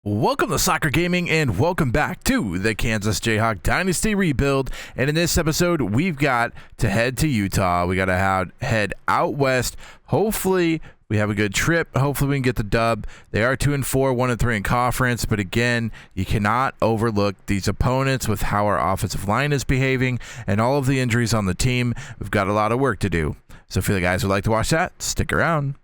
Welcome to Soccer Gaming and welcome back to the Kansas Jayhawk Dynasty Rebuild. And in this episode, we've got to head to Utah. We got to head out west. Hopefully, we have a good trip. Hopefully, we can get the dub. They are 2-4, 1-3 in conference. But again, you cannot overlook these opponents with how our offensive line is behaving and all of the injuries on the team. We've got a lot of work to do. So if you guys would like to watch that, stick around.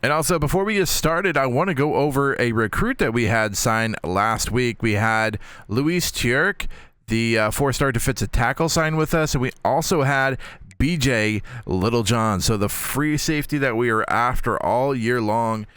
And also, before we get started, I want to go over a recruit that we had signed last week. We had Luis Tjerk, the 4-star defensive tackle, signed with us. And we also had BJ Littlejohn. So the free safety that we are after all year long,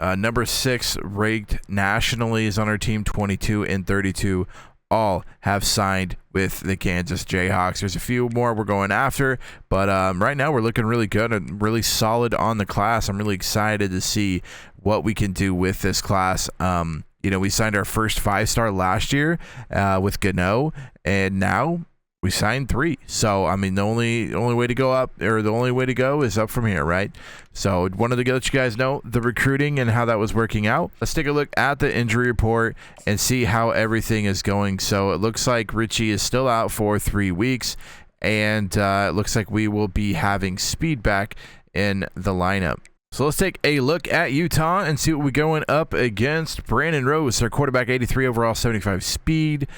number 6 ranked nationally, is on our team. 22 and 32 all have signed with the Kansas Jayhawks. There's a few more we're going after, but right now we're looking really good and really solid on the class. I'm really excited to see what we can do with this class. We signed our first 5-star last year with Gano, and now we signed 3. So, I mean, the only way to go up, or the only way to go is up from here, right? So, wanted to let you guys know the recruiting and how that was working out. Let's take a look at the injury report and see how everything is going. So, it looks like Richie is still out for 3 weeks, and it looks like we will be having Speed back in the lineup. So let's take a look at Utah and see what we're going up against. Brandon Rose, our quarterback, 83 overall, 75 speed,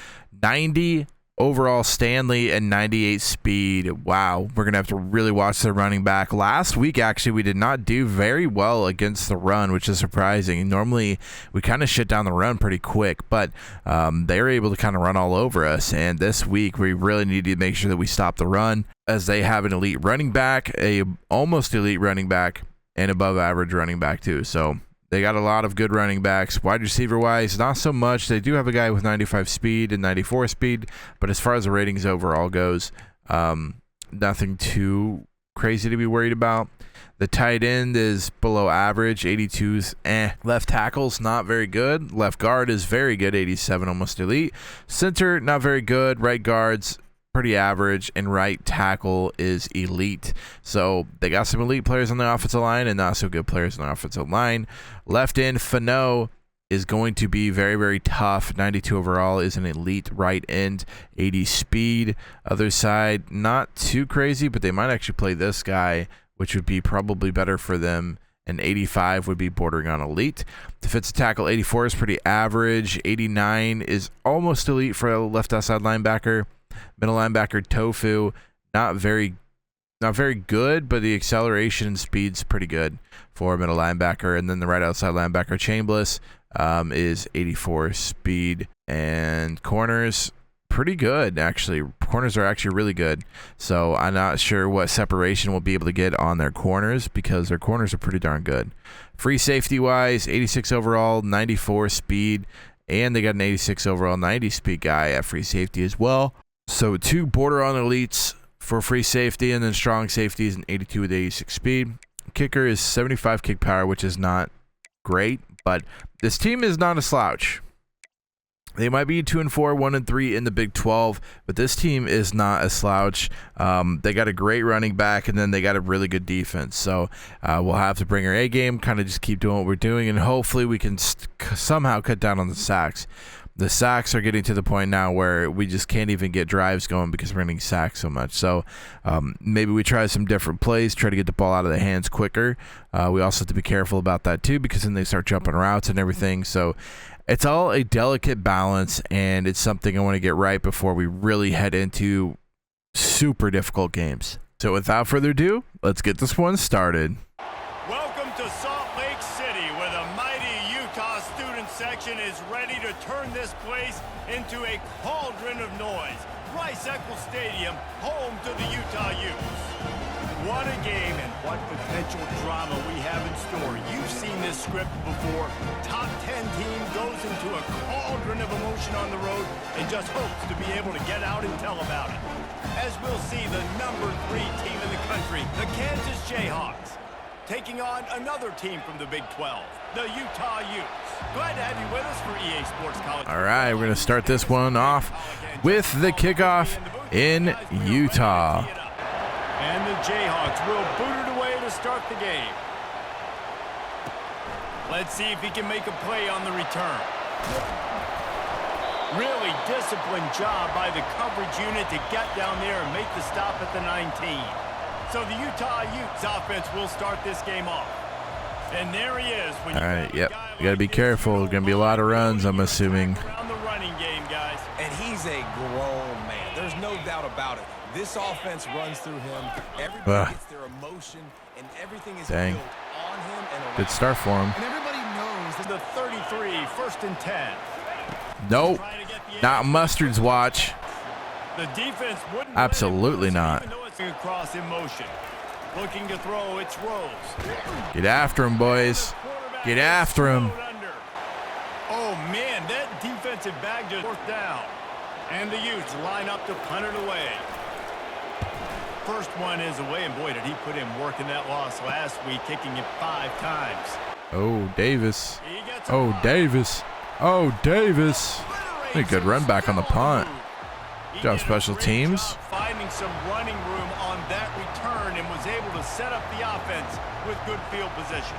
90 overall Stanley, and 98 speed. Wow, we're going to have to really watch the running back. Last week, actually, we did not do very well against the run, which is surprising. Normally, we kind of shut down the run pretty quick, but they were able to kind of run all over us. And this week, we really need to make sure that we stop the run, as they have an elite running back, a almost elite running back, and above average running back too. So they got a lot of good running backs. Wide receiver wise, not so much. They do have a guy with 95 speed and 94 speed, but as far as the ratings overall goes, nothing too crazy to be worried about. The tight end is below average, 82's Left tackle's not very good. Left guard is very good, 87, almost elite. Center, not very good. Right guard's pretty average, and right tackle is elite. So they got some elite players on the offensive line and not so good players on the offensive line. Left end, Fano is going to be very, very tough. 92 overall, is an elite right end, 80 speed. Other side, not too crazy, but they might actually play this guy, which would be probably better for them. And 85 would be bordering on elite. Defensive tackle, 84 is pretty average. 89 is almost elite for a left outside linebacker. Middle linebacker, Tofu, not very good, but the acceleration and speed's pretty good for a middle linebacker. And then the right outside linebacker, Chambliss, is 84 speed. And corners, pretty good, actually. Corners are actually really good. So I'm not sure what separation we'll be able to get on their corners, because their corners are pretty darn good. Free safety-wise, 86 overall, 94 speed. And they got an 86 overall, 90 speed guy at free safety as well. So 2 border on elites for free safety, and then strong safety is an 82 with 86 speed. Kicker is 75 kick power, which is not great, but this team is not a slouch. They might be 2-4, 1-3 in the Big 12, but this team is not a slouch. They got a great running back, and then they got a really good defense. So we'll have to bring our A game, kind of just keep doing what we're doing, and hopefully we can somehow cut down on the sacks. The sacks are getting to the point now where we just can't even get drives going because we're getting sacked so much. So maybe we try some different plays, try to get the ball out of the hands quicker. We also have to be careful about that too, because then they start jumping routes and everything. So it's all a delicate balance, and it's something I want to get right before we really head into super difficult games. So without further ado, let's get this one started. Welcome to Salt Lake City, where the mighty Utah student section is ready to turn this place into a cauldron of noise. Rice-Eccles Stadium, home to the Utah Utes. What a game and what potential drama we have in store. You've seen this script before. Top 10 team goes into a cauldron of emotion on the road and just hopes to be able to get out and tell about it. As we'll see the number 3 team in the country, the Kansas Jayhawks, taking on another team from the Big 12, the Utah Utes. Glad to have you with us for EA Sports College. All right, we're going to start this one off with the kickoff in Utah. And the Jayhawks will boot it away to start the game. Let's see if he can make a play on the return. Really disciplined job by the coverage unit to get down there and make the stop at the 19. So the Utah Utes offense will start this game off. And there he is. All right, yep. You got to be careful. There's going to be a lot of runs, I'm assuming. Around the running game, guys. And he's a grown man. There's no doubt about it. This offense runs through him. Everybody gets their emotion, and everything is built on him and around. Good start for him. And everybody knows that the 33, 1st and 10. Nope. Not Mustard's watch. The defense wouldn't Absolutely not. even though it's across in motion. Looking to throw, it's Rose. Get after him, boys. Get after him. Oh, man, that defensive bag just fourth down. And the Utes line up to punt it away. First one is away, and boy, did he put in work in that loss last week, kicking it 5 times. Oh, Davis. Oh, Davis. Oh, Davis. A good run back on the punt. Good job, special teams. Finding some running room on that return and was able to set up the offense with good field position.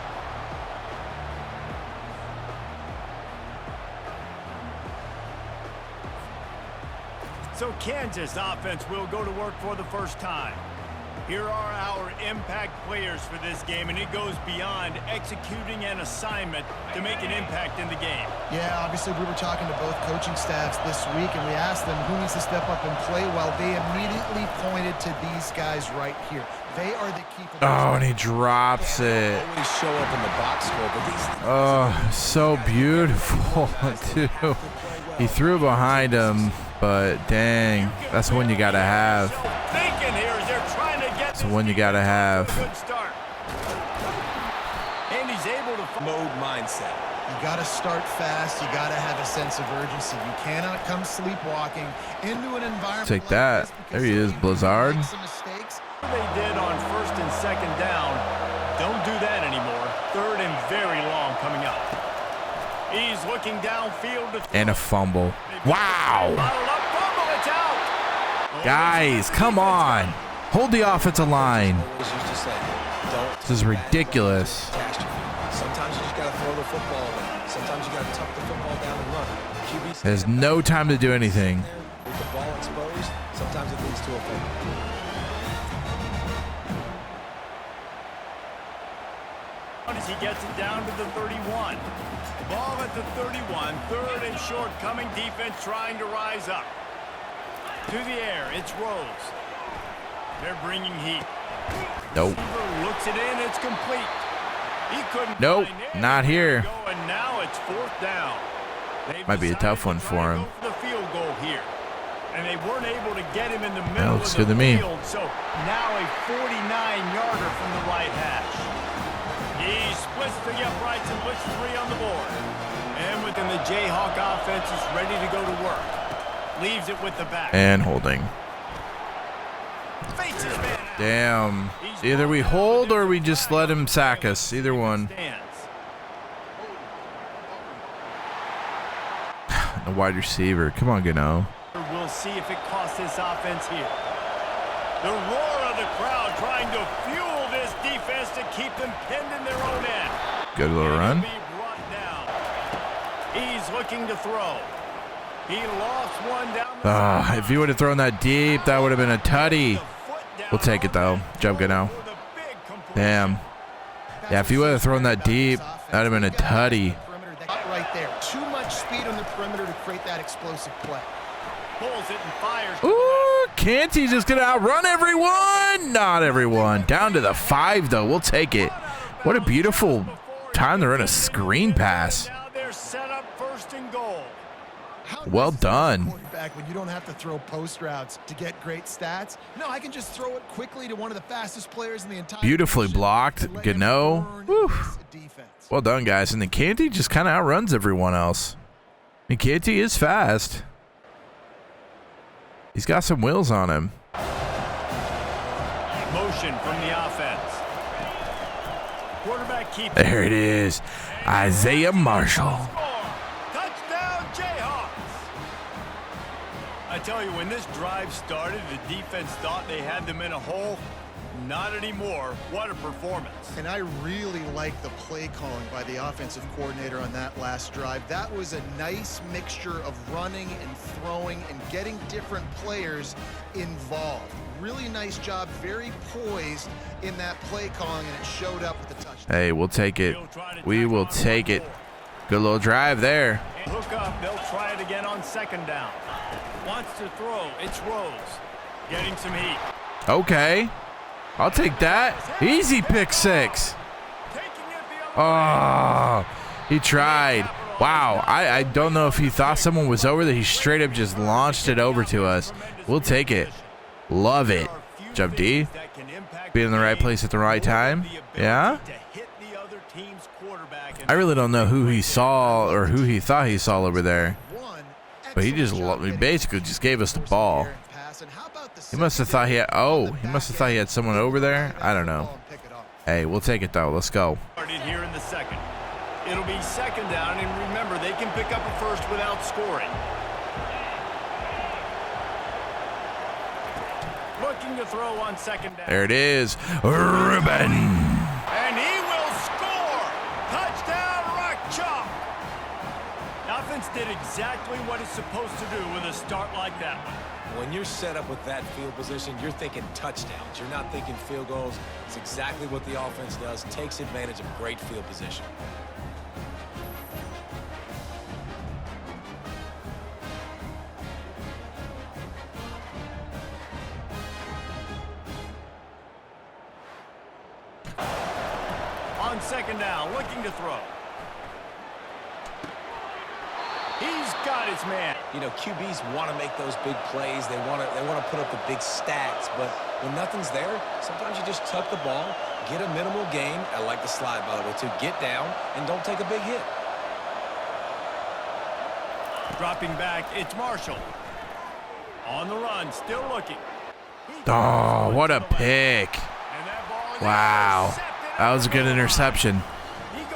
So Kansas offense will go to work for the first time. Here are our impact players for this game, and it goes beyond executing an assignment to make an impact in the game. Yeah, obviously we were talking to both coaching staffs this week, and we asked them who needs to step up and play well. They immediately pointed to these guys right here. They are the key. Oh, and he drops it. Always show up in the box score, but these Oh, so beautiful, too. He threw behind him, but dang, that's the one you got to have. Thinking here as they're trying to get That's the one you got to have. good start. And he's able to mode mindset. You got to start fast. You got to have a sense of urgency. You cannot come sleepwalking into an environment. Take like that. this because There he is, you Blizzard. make some mistakes. they did on 1st and 2nd down. Don't do that anymore. 3rd and very long coming up. He's looking downfield to And a fumble. Wow. bottled up fumble. It's out. Guys, come on. Hold the offensive line. Always used to say, don't This is ridiculous. catastrophe. Sometimes you just got to throw the football away. Sometimes you got to tuck the football down and run. QB There's no time to do anything. with the ball exposed, sometimes it leads to a fumble. As he gets it down to the 31. Ball at the 31. 3rd and short coming. Defense trying to rise up. To the air. It's Rose. They're bringing heat. Nope. Receiver looks it in. It's complete. He couldn't. Nope, find it. not here. And now it's 4th down. They've Might be a tough one decided to for try to him. go for the field goal here. And they weren't able to get him in the middle That of looks the good to me. field. So now a 49-yarder from the right hash. He splits the uprights and puts 3 on the board. And within the Jayhawk offense is ready to go to work. Leaves it with the back. And holding. Faces man out. Damn. Either we hold or we just let him sack us. Either one. Stands. A wide receiver. Come on, Gano. We'll see if it costs this offense here. The roar of the crowd trying to fuel this defense to keep them pinned in their own end. Good little And run. he'll be brought down. He's looking to throw. He lost one down the sideline. If you would have thrown that deep, that would have been a tutty. The foot down We'll take it, though. Job good now. for the big completion. Damn. Yeah, if you would have thrown that deep, that would have been a tutty. Right there. Too much speed on the perimeter to create that explosive play. Pulls it and fires. Ooh, Canty just gonna outrun everyone. Not everyone. Down to the 5, though. We'll take it. What a beautiful time to run a screen pass. Now they're set up 1st and goal. How Well nice is done. that quarterback when you don't have to throw post routes to get great stats? No, I can just throw it quickly to one of the fastest players in the entire Beautifully nation blocked. and let him Gano. burn Whew. this defense. Well done, guys. And then Canty just kind of outruns everyone else. And Canty is fast. He's got some wheels on him. Motion from the offense. Quarterback keeps. There it is. Isaiah Marshall. Touchdown, Jayhawks! I tell you, when this drive started, the defense thought they had them in a hole. Not anymore. What a performance. And I really like the play calling by the offensive coordinator on that last drive. That was a nice mixture of running and throwing and getting different players involved. Really nice job, very poised in that play calling, and it showed up with the touchdown. Hey, we'll take it. We will take it. Good little drive there. Hook up. They'll try it again on second down. Wants to throw. It's Rose. Getting some heat. Okay. I'll take that. Easy pick six. Oh, he tried. Wow. I don't know if he thought someone was over there. He straight up just launched it over to us. We'll take it. Love it. Good job, D. Being in the right place at the right time. Yeah. I really don't know who he saw or who he thought he saw over there. But he basically just gave us the ball. He must have thought he had someone over there. I don't know. Hey, we'll take it though. Let's go. Here in the second. It'll be second down, and remember, they can pick up a first without scoring. Looking to throw on second down. There it is. Ruben. And he will score. Touchdown, Rock Chalk. The offense did exactly what it's supposed to do with a start like that one. When you're set up with that field position, you're thinking touchdowns. You're not thinking field goals. It's exactly what the offense does. Takes advantage of great field position. On second down, looking to throw. He's got his man. You know, QBs want to make those big plays. They want to put up the big stats. But when nothing's there, sometimes you just tuck the ball, get a minimal gain. I like the slide, by the way, to get down and don't take a big hit. Dropping back, it's Marshall. On the run, still looking. Oh, what a pick. Wow. That was a good interception.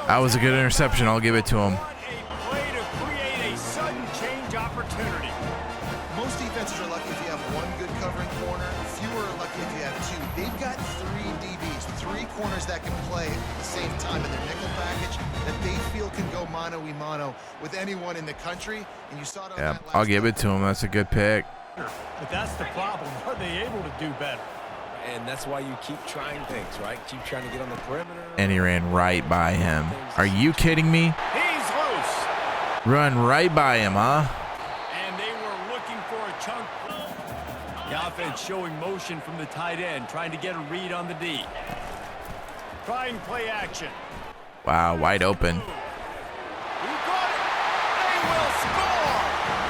That was a good interception. I'll give it to him. Most defenses are lucky if you have one good covering corner. Fewer are lucky if you have two. They've got three DBs, three corners that can play at the same time in their nickel package that they feel can go mano-a-mano with anyone in the country. And you saw it on that last I'll give it to him. That's a good pick. But that's the problem. Are they able to do better? And that's why you keep trying things, right? Keep trying to get on the perimeter. And he ran right by him. Are you kidding me? He's loose. Run right by him, huh? And they were looking for a chunk. The offense showing motion from the tight end, trying to get a read on the D. Trying play action. Wow, wide open. He got it. They will score.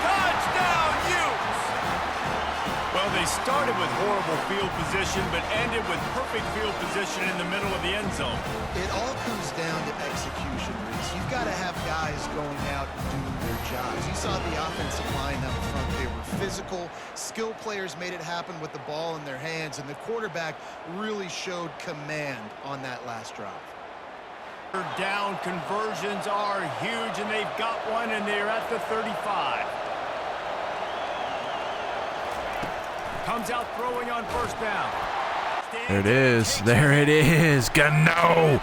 Touchdown, Utes. Well, they started with horrible field position, but ended with perfect field position in the middle of the end zone. It all comes down to execution, Reese. You've got to have guys going out and doing their jobs. You saw the offensive line up front. They were physical. Skilled players made it happen with the ball in their hands, and the quarterback really showed command on that last drive. Third down conversions are huge, and they've got one, and they're at the 35. Comes out throwing on first down. There it is. There it is. Gano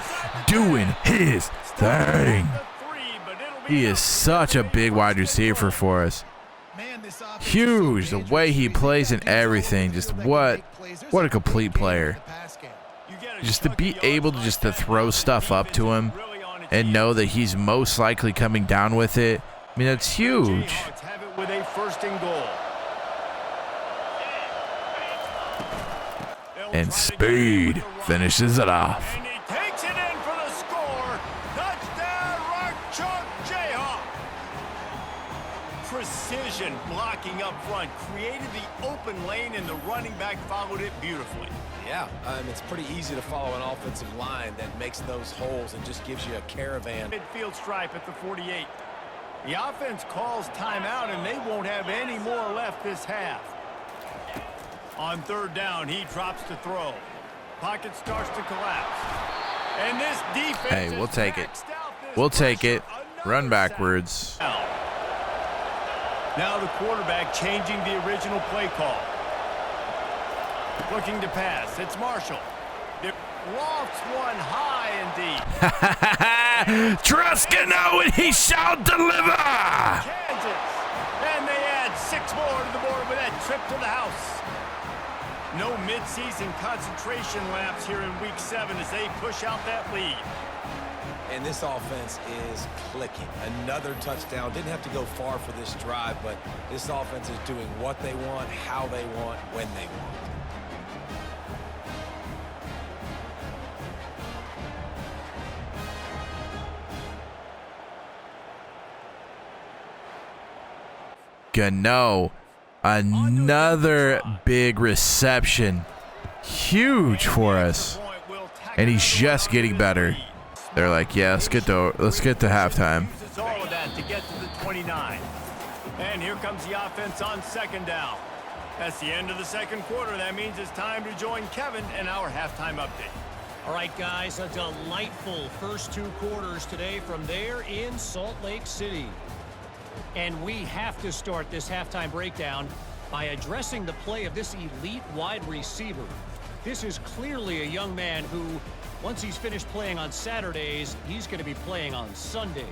doing his thing. He is such a big wide receiver for us. Huge. The way he plays and everything. Just what a complete player. Just to be able to throw stuff up to him and know that he's most likely coming down with it. I mean, that's huge. With a first and goal. And speed finishes it off. And he takes it in for the score. Touchdown, Rock Chalk Jayhawk. Precision blocking up front created the open lane, and the running back followed it beautifully. Yeah, it's pretty easy to follow an offensive line that makes those holes and just gives you a caravan. Midfield stripe at the 48. The offense calls timeout, and they won't have any more left this half. On third down, he drops to throw. Pocket starts to collapse. And this defense. Hey, we'll take it. We'll take it. Run backwards. Now the quarterback changing the original play call. Looking to pass. It's Marshall. lofts one high and deep. Trust Gano and he shall deliver. Kansas. And they add 6 more to the board with that trip to the house. No midseason concentration laps here in week 7 as they push out that lead. And this offense is clicking. Another touchdown. Didn't have to go far for this drive, but this offense is doing what they want, how they want, when they want. Gano, another big reception. Huge for us. And he's just getting better. They're like, yeah, let's get to halftime. Uses all of that to get to the 29. And here comes the offense on 2nd down. That's the end of the 2nd quarter. That means it's time to join Kevin and our halftime update. All right, guys, a delightful first 2 quarters today from there in Salt Lake City. And we have to start this halftime breakdown by addressing the play of this elite wide receiver. This is clearly a young man who, once he's finished playing on Saturdays, he's going to be playing on Sundays.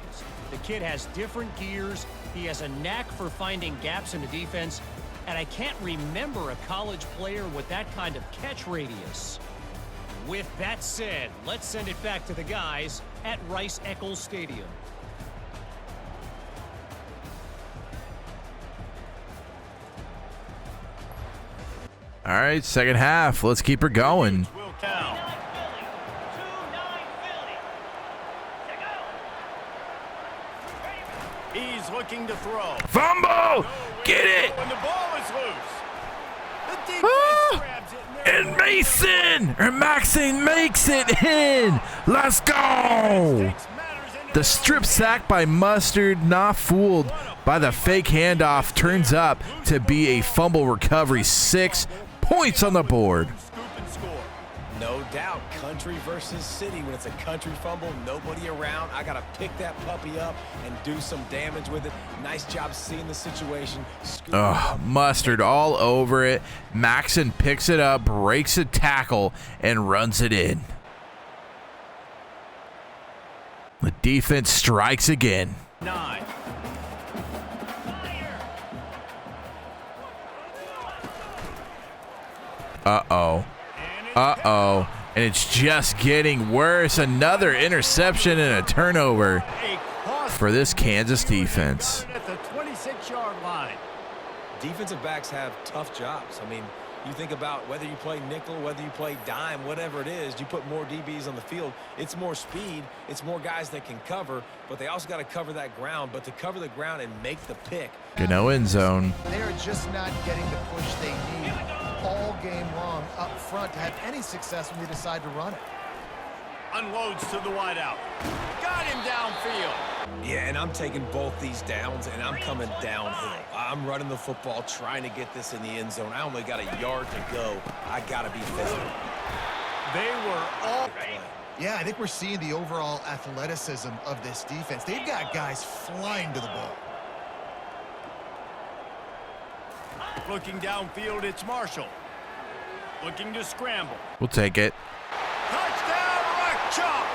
The kid has different gears. He has a knack for finding gaps in the defense. And I can't remember a college player with that kind of catch radius. With that said, let's send it back to the guys at Rice-Eccles Stadium. All right, second half. Let's keep her going. Will count. He's looking to throw. Fumble! Get it! When the ball is loose. The defense grabs it. And Maxine makes it in. Let's go. The strip sack by Mustard, not fooled by the fake handoff, turns up to be a fumble recovery. 6 points on the board. Scoop and score. No doubt, country versus city. When it's a country fumble, nobody around. I got to pick that puppy up and do some damage with it. Nice job seeing the situation. Mustard all over it. Maxon picks it up, breaks a tackle, and runs it in. The defense strikes again. 9. Uh-oh. Uh-oh. And it's just getting worse. Another interception and a turnover for this Kansas defense. At the 26-yard line. Defensive backs have tough jobs. I mean, you think about whether you play nickel, whether you play dime, whatever it is, you put more DBs on the field. It's more speed. It's more guys that can cover, but they also got to cover that ground. But to cover the ground and make the pick. Gano end zone. They're just not getting the push they need all game long up front to have any success when they decide to run it. Unloads to the wideout. Got him downfield. Yeah, and I'm taking both these downs, and I'm coming downhill. I'm running the football, trying to get this in the end zone. I only got a yard to go. I got to be physical. They were all... Yeah, I think we're seeing the overall athleticism of this defense. They've got guys flying to the ball. Looking downfield, it's Marshall. Looking to scramble. We'll take it. Touchdown, Rock Chalk!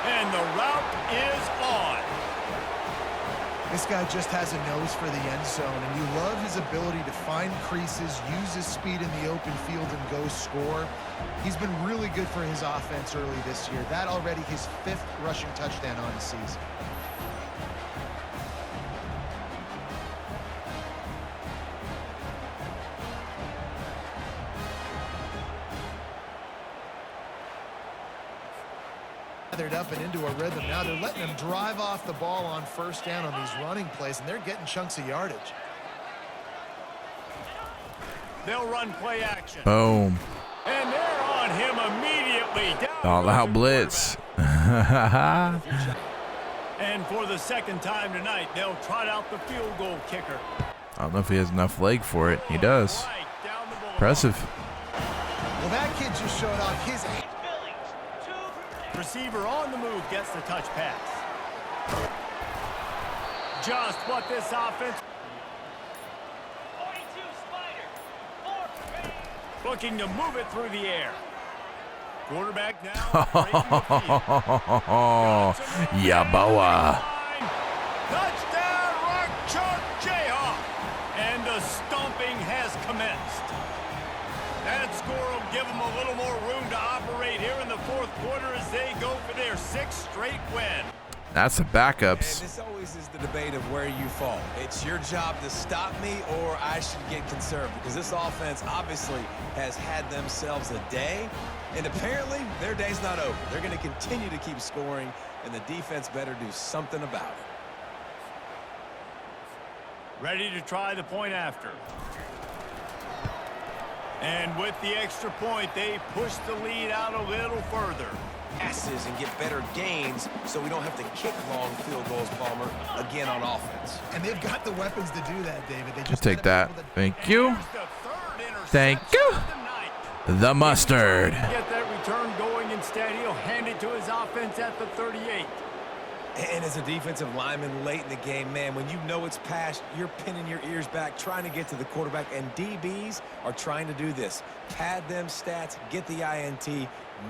And the route is on. This guy just has a nose for the end zone, and you love his ability to find creases, use his speed in the open field, and go score. He's been really good for his offense early this year. That already his 5th rushing touchdown on the season. Up and into a rhythm. Now they're letting them drive off the ball on first down on these running plays, and they're getting chunks of yardage. They'll run play action. Boom. And they're on him immediately. All out blitz. And for the 2nd time tonight, they'll trot out the field goal kicker. I don't know if he has enough leg for it. He does. Impressive. Well, that kid just showed off his... Receiver on the move gets the touch pass. Just what this offense... 42 Spider. Looking to move it through the air. Quarterback now. Yaboa. Touchdown, Rock Chalk Jayhawk. And the stomping has commenced. That score will give them a little more room to operate here in the fourth quarter as they go for their 6th straight win. That's the backups. And this always is the debate of where you fall. It's your job to stop me or I should get conserved, because this offense obviously has had themselves a day, and apparently their day's not over. They're going to continue to keep scoring, and the defense better do something about it. Ready to try the point after. And with the extra point, they push the lead out a little further. Passes and get better gains so we don't have to kick long field goals, Palmer, again on offense. And they've got the weapons to do that, David. They just Take that. Thank you. Here's the third interception Thank you. of the night. The mustard. Get that return going instead. He'll hand it to his offense at the 38. And as a defensive lineman late in the game, man, when you know it's past, you're pinning your ears back, trying to get to the quarterback, and DBs are trying to do this. Pad them stats, get the INT.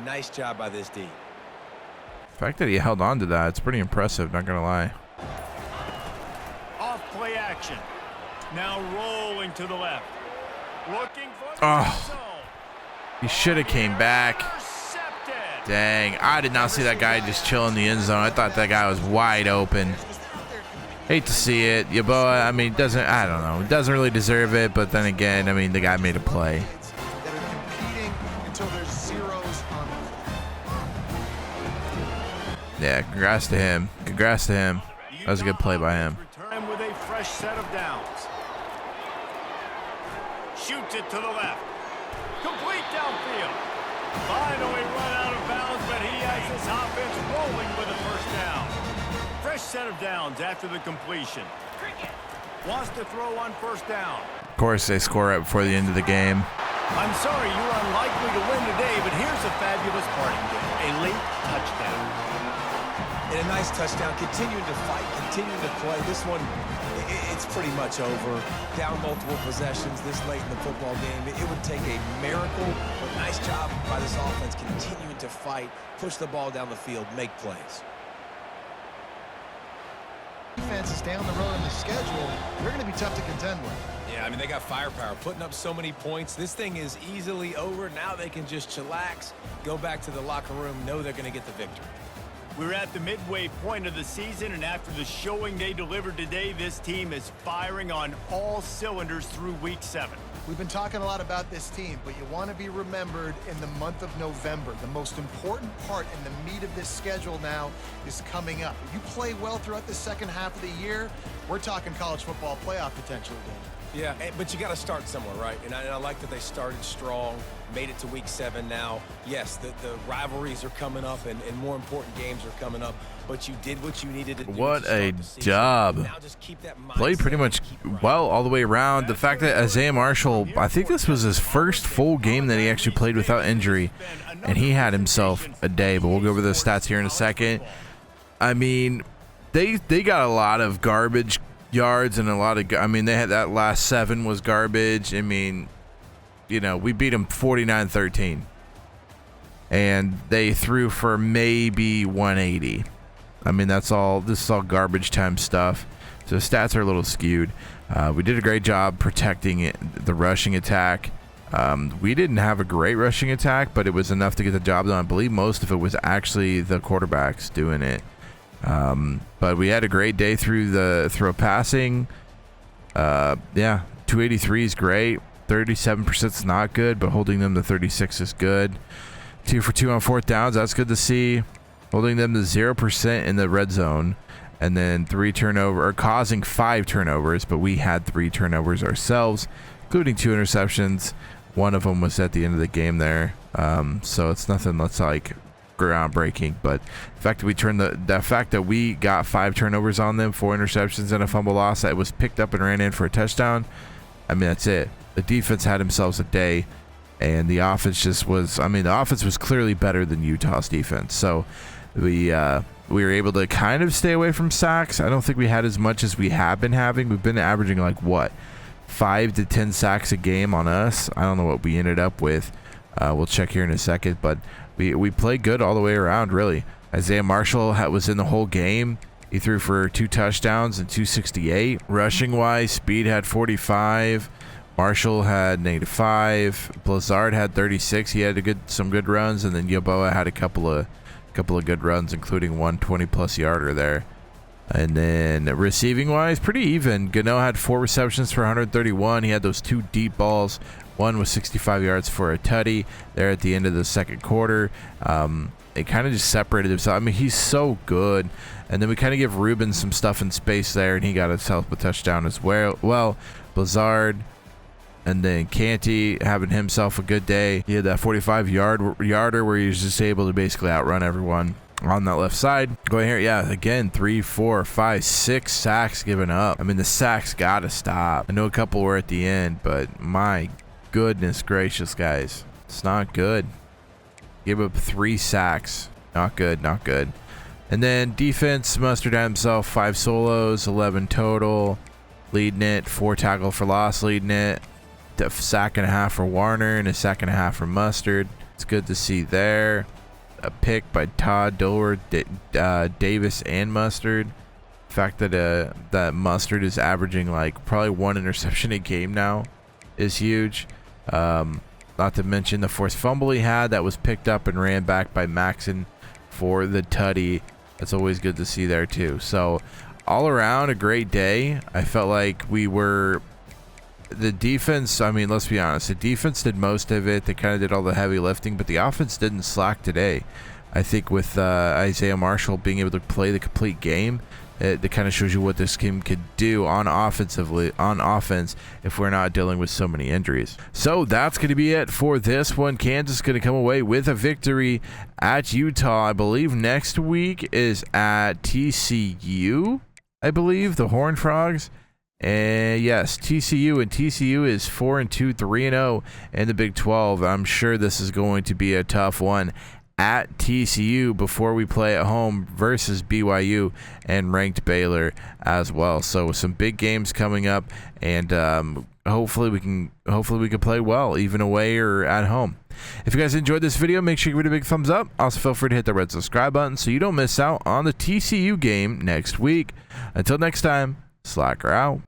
Nice job by this D. The fact that he held on to that, it's pretty impressive, not going to lie. Off play action. Now rolling to the left. Looking for the zone. He should have came back. Intercepted. Dang, I did not see that guy just chill in the end zone. I thought that guy was wide open. Hate to see it. Yaboa, I mean, I don't know. Doesn't really deserve it, but then again, I mean, the guy made a play. that are competing until there's zeros on the clock. Yeah, congrats to him. Congrats to him. That was a good play by him. Return with a fresh set of downs. Shoots it to the left. Complete downfield. Finally run out of bounds, but he has his offense rolling with a first down. Fresh set of downs after the completion. Wants to throw on first down. Of course, they score right before the end of the game. I'm sorry you're unlikely to win today, but here's a fabulous parting gift. A late touchdown. And a nice touchdown, continuing to fight, continuing to play. This one, it's pretty much over. Down multiple possessions this late in the football game. It would take a miracle, but nice job by this offense continuing to fight, push the ball down the field, make plays. Defenses down the road in the schedule, they're going to be tough to contend with. Yeah, I mean, they got firepower, putting up so many points. This thing is easily over. Now they can just chillax, go back to the locker room, know they're going to get the victory. We're at the midway point of the season, and after the showing they delivered today, this team is firing on all cylinders through Week 7. We've been talking a lot about this team, but you want to be remembered in the month of November. The most important part and the meat of this schedule now is coming up. If you play well throughout the second half of the year, we're talking college football playoff potential again. Yeah, but you got to start somewhere, right? And I like that they started strong, made it to Week 7 now. Yes, the rivalries are coming up, and more important games are coming up, but you did what you needed to do. What a job. Now just keep that mindset, Played pretty much well all the way around. The fact that Isaiah Marshall, I think this was his first full game that he actually played without injury, and he had himself a day, but we'll go over the stats here in a second. I mean, they got a lot of garbage yards and a lot of, I mean, they had that last 7 was garbage. I mean, you know, we beat them 49-13, and they threw for maybe 180. I mean, this is all garbage time stuff, so stats are a little skewed. We did a great job protecting the rushing attack. We didn't have a great rushing attack, but it was enough to get the job done. I believe most of it was actually the quarterbacks doing it. But we had a great day through the passing. 283 is great. 37% is not good, but holding them to 36 is good. 2 for 2 on fourth downs, that's good to see. Holding them to 0% in the red zone, and then causing 5 turnovers, but we had 3 turnovers ourselves, including 2 interceptions. One of them was at the end of the game there. So it's nothing that's like groundbreaking, but the fact that we got 5 turnovers on them, 4 interceptions and a fumble loss that was picked up and ran in for a touchdown, I mean, that's it. The defense had themselves a day, and the offense the offense was clearly better than Utah's defense. So we were able to kind of stay away from sacks. I don't think we had as much as we have been having. We've been averaging 5 to 10 sacks a game on us. I don't know what we ended up with. We'll check here in a second, but we played good all the way around, really. Isaiah Marshall was in the whole game. He threw for 2 touchdowns and 268. Rushing wise, Speed had 45. Marshall had -5. Blizzard had 36. He had some good runs, and then Yoboa had a couple of good runs, including one 20+ yarder there. And then receiving wise, pretty even. Gano had 4 receptions for 131. He had those 2 deep balls. One was 65 yards for a tutty there at the end of the second quarter. It kind of just separated himself. I mean, he's so good. And then we kind of give Ruben some stuff in space there, and he got himself a touchdown as well. Blizzard, and then Canty having himself a good day. He had that 45-yarder where he was just able to basically outrun everyone on that left side. Going here, yeah, again, 3, 4, 5, 6 sacks given up. I mean, the sacks gotta stop. I know a couple were at the end, but my goodness gracious, guys, it's not good. Gave up 3 sacks. Not good, not good. And then defense, Mustard had himself 5 solos, 11 total, leading it. 4 tackle for loss, leading it. A sack and a half for Warner and a sack and a half for Mustard. It's good to see there. A pick by Todd, Dover, Davis, and Mustard. The fact that that Mustard is averaging like probably 1 interception a game now is huge. Not to mention the forced fumble he had that was picked up and ran back by Maxon for the tutty. That's always good to see there too. So all around a great day. I felt like the defense, I mean, let's be honest, the defense did most of it. They kind of did all the heavy lifting, but the offense didn't slack today. I think with Isaiah Marshall being able to play the complete game, it kind of shows you what this team could do on offense if we're not dealing with so many injuries. So that's going to be it for this one. Kansas is going to come away with a victory at Utah. I believe next week is at TCU. I believe the Horned Frogs. And yes, TCU is 4-2, 3-0 in the Big 12. I'm sure this is going to be a tough one at TCU before we play at home versus BYU and ranked Baylor as well. So some big games coming up, and hopefully we can play well even away or at home. If you guys enjoyed this video, make sure you give it a big thumbs up. Also feel free to hit the red subscribe button so you don't miss out on the TCU game next week. Until next time, Slacker out.